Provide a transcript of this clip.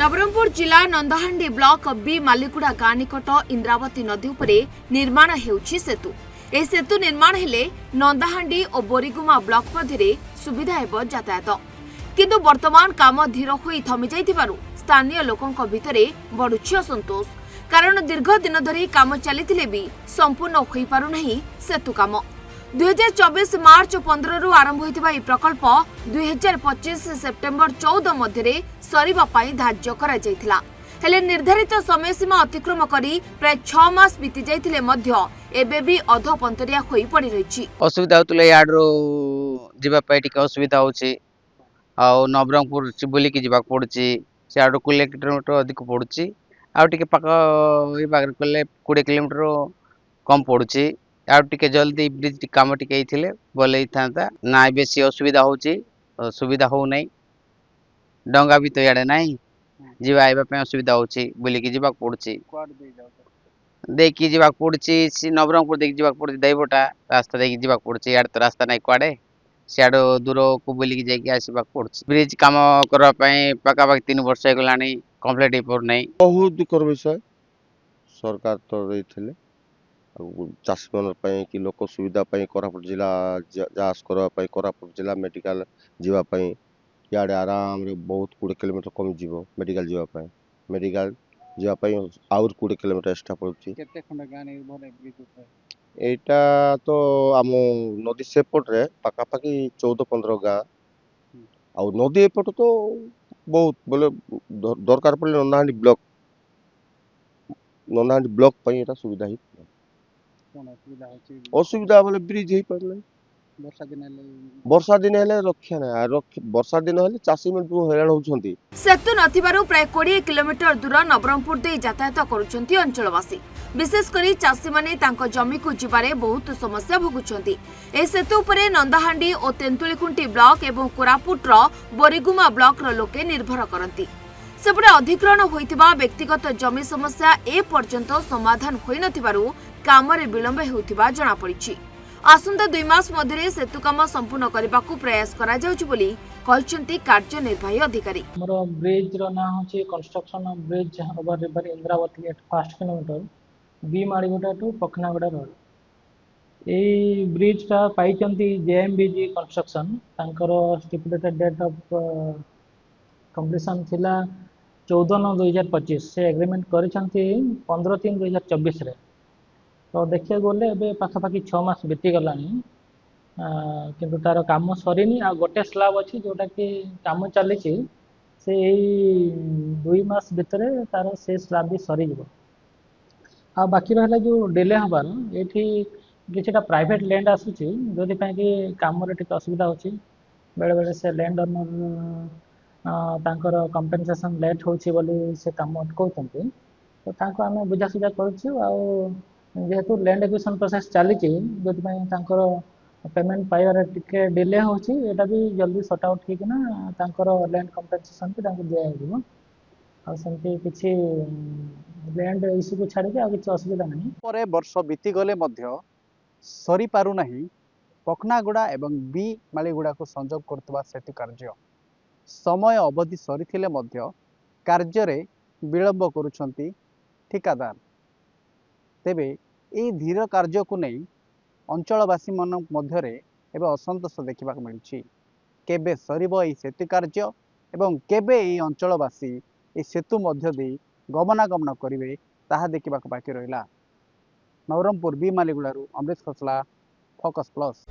नवरंगपुर जिला नंदाहांडी block B मालिकुड़ा गाँ निकट इंद्रावती नदी उपरे निर्माण हेउछि सेतु। ए सेतु निर्माण हेले नंदाहांडी और बोरीगुमा ब्लॉक मध्य सुविधा हेब यातायात, किंतु वर्तमान काम धीर होई थमी जाइथिबारु स्थानीय लोकंक भितरे बढुछि असंतोष। कारण दीर्घ दिन धरी काम चलिथिले भी संपूर्ण होई पारु नहीं सेतु काम। 2024 मार्च 15 रु आरंभ होइतिबा ई प्रकल्प 2025 सेप्टेम्बर 14 मध्य सरीबा पाई धार्य करा जायथिला। हेले निर्धारित समय सीमा अतिक्रम करी प्राय 6 मास बीती जायथिले मध्य एबे भी अधपंतरिया होई पड़ी रहिछि। असुविधा होतले याडरो जिबा पाई टिक असुविधा होछि आ नवरंगपुर चिबुली की जिबा पड़छि सियाडो किलोमीटर अधिक पड़छि आ टिके पाका ई बागर कले 20 किलोमीटर कम पड़छि। आ टिके जल्दी ब्रिज काम टिके आइथिले बोले थांता ना बेसी असुविधा होछि, सुविधा हो नै डंगा भी तो याडे नै जिबा आइबा पे असुविधा होछि बोली की जिबा पड़छि देखि जिबा पड़छि नवरंगपुर देखि जिबा पड़छि दैबटा रास्ता देखि जिबा पड़छि याड तो रास्ता नै क्वाडे सियाडो दूर को बोली की जाई आसीबा पड़छि। ब्रिज काम करबा पई पाका पाक 3 वर्ष हे गलानी कंप्लीट हे पर नै। बहुत दुखर विषय सरकार तो रहिथिले चाषी मन कि लोक सुविधा कोरापुट जिला जास करने कोरापुट जिला मेडिकल जीवाई इे आराम रे बहुत 20 किलोमीटर कम जीव मेडिकल जीवाई मेडिकल जीवाई आउर 20 किलोमीटर एक्स्ट्रा पड़ुछि। एटा तो आम नदी सेपट रे पाखापाखि 14-15 गाँ आ नदी एपट तो बहुत बोले दरकार पड़े नंदाहांडी ब्लॉक एटा सुविधा ही असुविधा बोले ब्रिज ही पड़े वर्षा दिन हेले रक्षा ना वर्षा दिन हेले चाषी मन हैरान होउछंती। सेतु नथिबारु प्राय 20 किलोमीटर दूर नवरंगपुर दे यातायात करुछंती अंचलवासी। विशेष करी चाषी माने तांको जमी को जिबारे बहुत समस्या भोगुछंती। ए सेतु उपरे नंदाहांडी और तेंतुलीखुंटी ब्लॉक एवं कोरापुट रो बोरीगुमा ब्लॉक रो लोके निर्भर करंती। सेपटे अधिग्रहण होइतिबा व्यक्तिगत जमी समस्या ए पर्यंत समाधान होई नथिबारु कामरे विलंब हेउतिबा जणा पड़िछि। आसंता 2 मास मध्य सेतु काम संपूर्ण करने प्रयास करा जाउछि बोली कहचंती कार्यनिर्वाही अधिकारी। हमरो ब्रिज रो ना होछि construction of bridge over river Indravati at first kilometre B Maliguda to Pakhanaguda road. ए ब्रिज टा पाइचंती जेएमबीजी कंस्ट्रक्शन तांकर स्टिपुलेटेड डेट ऑफ कंप्लीशन थिला 14/9/2025 से एग्रीमेंट करिसंती 15/3/2024 रे। तो देखिए गले ए पाखापाखि 6 मास बीती गलानी किंतु तार काम सरीनी आ गोटे स्लाब अच्छी जोटा कि काम चली से 2 मास भितर तार से स्लाब भी सरी जीव। आ बाकी रहा जो डिले हबार ये किसी प्राइवेट लैंड आसूची जो कि काम असुविधा होची बेले बेले से लैंड ओनर तांकर कंपेनसेशन लेट होची बोली से काम अटकाउछंती। तो तांको आमे बुझासुझा करूछु आ जेहेतु लैंड एक्विजिशन प्रोसेस चली जो पेमेंट पाइबार टिके डिले होची एटा भी जल्दी सॉर्ट आउट किना तांकर लैंड कंपेनसेशन भी तांको दिया हेबो आ सेंती किछि लैंड इश्यू को छाड़ी आ किछि असुविधा नहीं। परे वर्ष बीती गले मध्य सरी पारु नहीं पखनागुड़ा एवं बी मालीगुड़ा को संजोग करतबा सेतु कार्य समय अवधि सरीथिले मध्य कार्य रे विलंब करुछंती ठिकादार। तेबे ए धीर कार्य को नहीं अंचलवासी मन मध्यरे एवं असंतोष देखा मिलुछि। केबे सरीब ए सेतु कार्य एवं केबे ए अंचलवासी ए सेतु मध्य दे गमनागमन करिवे ताहा देखा बाकी रहिला। नवरंगपुर बी मालीगुड़ारू अमृत खसला, फोकस प्लस।